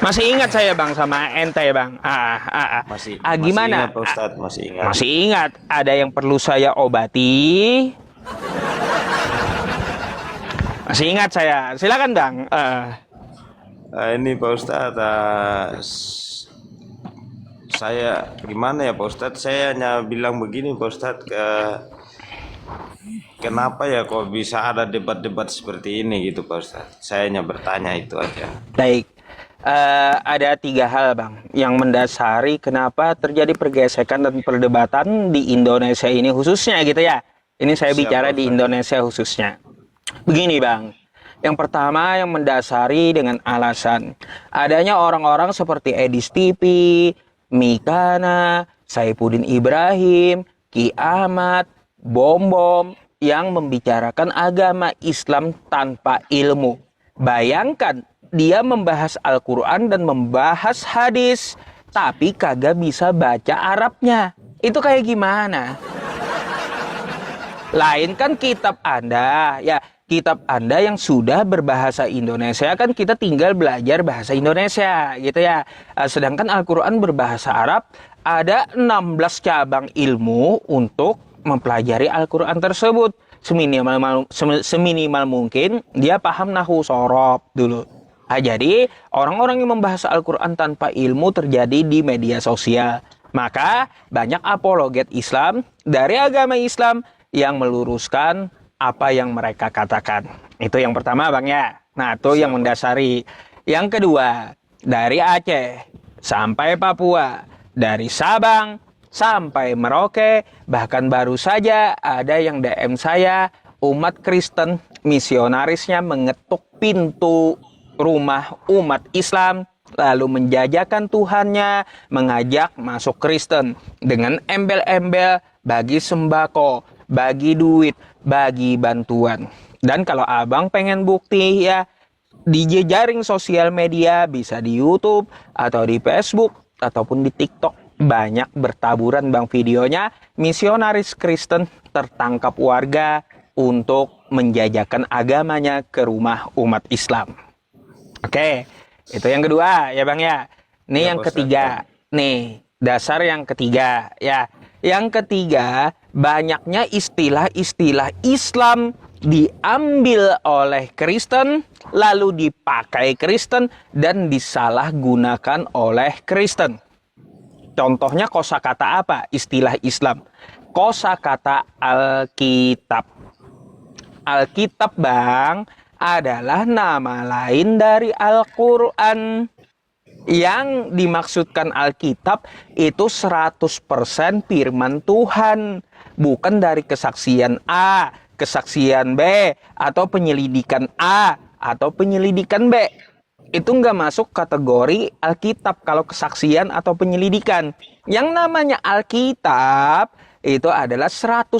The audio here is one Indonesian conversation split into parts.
Masih ingat saya bang sama ente bang. Masih Gimana? ingat Pak Ustadz, masih ingat. Masih ingat. Ada yang perlu saya obati? Masih ingat saya. Silakan bang. Ini Pak Ustadz, saya gimana ya Pak Ustadz? Saya hanya bilang begini Pak Ustadz, kenapa ya kok bisa ada debat-debat seperti ini gitu Pak Ustadz? Saya hanya bertanya itu aja. Baik. Ada 3 hal bang yang mendasari kenapa terjadi pergesekan dan perdebatan di Indonesia ini khususnya gitu ya. Ini saya Siap, bicara Pak di Ustadz. Indonesia khususnya. Begini bang, yang pertama yang mendasari dengan alasan adanya orang-orang seperti Edis TV, Mikana, Saifuddin Ibrahim, Ki Ahmad, Bom Bom yang membicarakan agama Islam tanpa ilmu. Bayangkan dia membahas Al-Quran dan membahas hadis, tapi kagak bisa baca Arabnya. Itu kayak gimana? Lain kan kitab Anda, ya kitab Anda yang sudah berbahasa Indonesia kan kita tinggal belajar bahasa Indonesia gitu ya. Sedangkan Al-Quran berbahasa Arab, ada 16 cabang ilmu untuk mempelajari Al-Quran tersebut. Seminimal mungkin dia paham nahwu sorob dulu. Jadi orang-orang yang membahas Al-Quran tanpa ilmu terjadi di media sosial. Maka banyak apologet Islam dari agama Islam yang meluruskan apa yang mereka katakan. Itu yang pertama bang ya. Nah itu yang mendasari. Yang kedua, dari Aceh sampai Papua, dari Sabang sampai Merauke, bahkan baru saja ada yang DM saya, umat Kristen misionarisnya mengetuk pintu rumah umat Islam, lalu menjajakan Tuhannya, mengajak masuk Kristen dengan embel-embel bagi sembako, bagi duit, bagi bantuan. Dan kalau abang pengen bukti ya, di jejaring sosial media, bisa di YouTube atau di Facebook ataupun di TikTok, banyak bertaburan bang videonya misionaris Kristen tertangkap warga untuk menjajakan agamanya ke rumah umat Islam. Oke, itu yang kedua ya bang ya. Nih Ya, yang Pak ketiga, Ustadz. nih dasar yang ketiga ya. Yang ketiga, banyaknya istilah-istilah Islam diambil oleh Kristen, lalu dipakai Kristen dan disalahgunakan oleh Kristen. Contohnya kosakata apa? Istilah Islam. Kosakata Alkitab. Alkitab bang adalah nama lain dari Al-Quran. Yang dimaksudkan Alkitab itu 100% firman Tuhan. Bukan dari kesaksian A, kesaksian B, atau penyelidikan A, atau penyelidikan B. Itu nggak masuk kategori Alkitab kalau kesaksian atau penyelidikan. Yang namanya Alkitab itu adalah 100%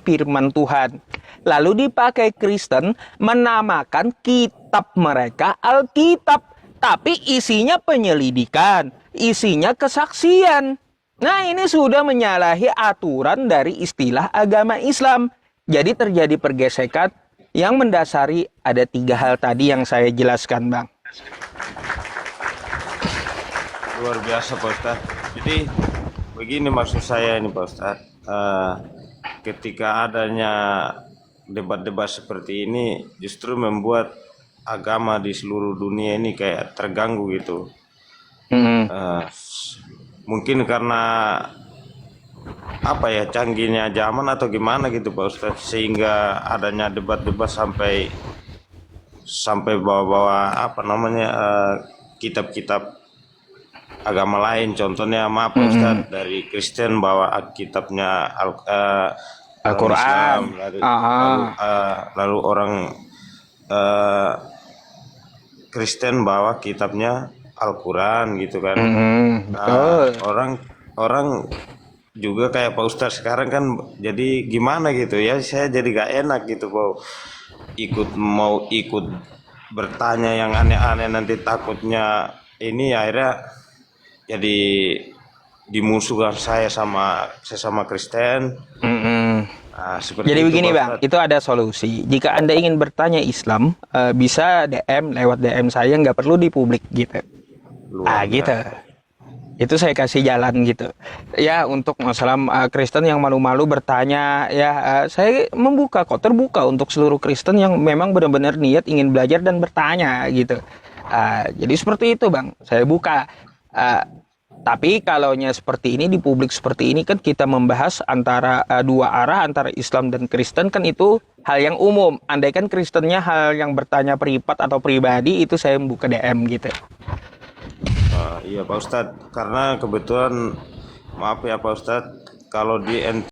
firman Tuhan. Lalu dipakai Kristen menamakan kitab mereka Alkitab. Tapi isinya penyelidikan, isinya kesaksian. Nah ini sudah menyalahi aturan dari istilah agama Islam. Jadi terjadi pergesekan yang mendasari ada 3 hal tadi yang saya jelaskan bang. Luar biasa Pak Ustadz. Jadi begini maksud saya ini Pak Ustadz. Ketika adanya debat-debat seperti ini justru membuat agama di seluruh dunia ini kayak terganggu gitu. Mungkin karena apa ya, canggihnya zaman atau gimana gitu Pak Ustadz, sehingga adanya debat-debat sampai bawa-bawa apa namanya kitab-kitab agama lain. Contohnya maaf Pak Ustadz, dari Kristen bawa kitabnya Al-Quran. lalu orang Kristen bawa kitabnya Al-Quran gitu kan. Orang juga kayak Pak Ustadz sekarang kan jadi gimana gitu ya, saya jadi gak enak gitu Pak, mau ikut bertanya yang aneh-aneh, nanti takutnya ini akhirnya jadi dimusuhkan saya sama sesama Kristen. Seperti Jadi itu, begini Pak bang, Ustadz. itu ada solusi. Jika Anda ingin bertanya Islam, bisa DM lewat DM saya, nggak perlu di publik gitu. luar gitu. biasa. Itu saya kasih jalan gitu. Ya, untuk masalah Kristen yang malu-malu bertanya, ya saya membuka kok, terbuka untuk seluruh Kristen yang memang benar-benar niat ingin belajar dan bertanya gitu. Jadi seperti itu, Bang. Saya buka. Ah, tapi kalaunya seperti ini di publik seperti ini kan kita membahas antara dua arah antara Islam dan Kristen kan itu hal yang umum. Andaikan Kristennya hal yang bertanya privat atau pribadi itu saya membuka DM gitu. Iya Pak Ustadz, karena kebetulan maaf ya Pak Ustadz, kalau di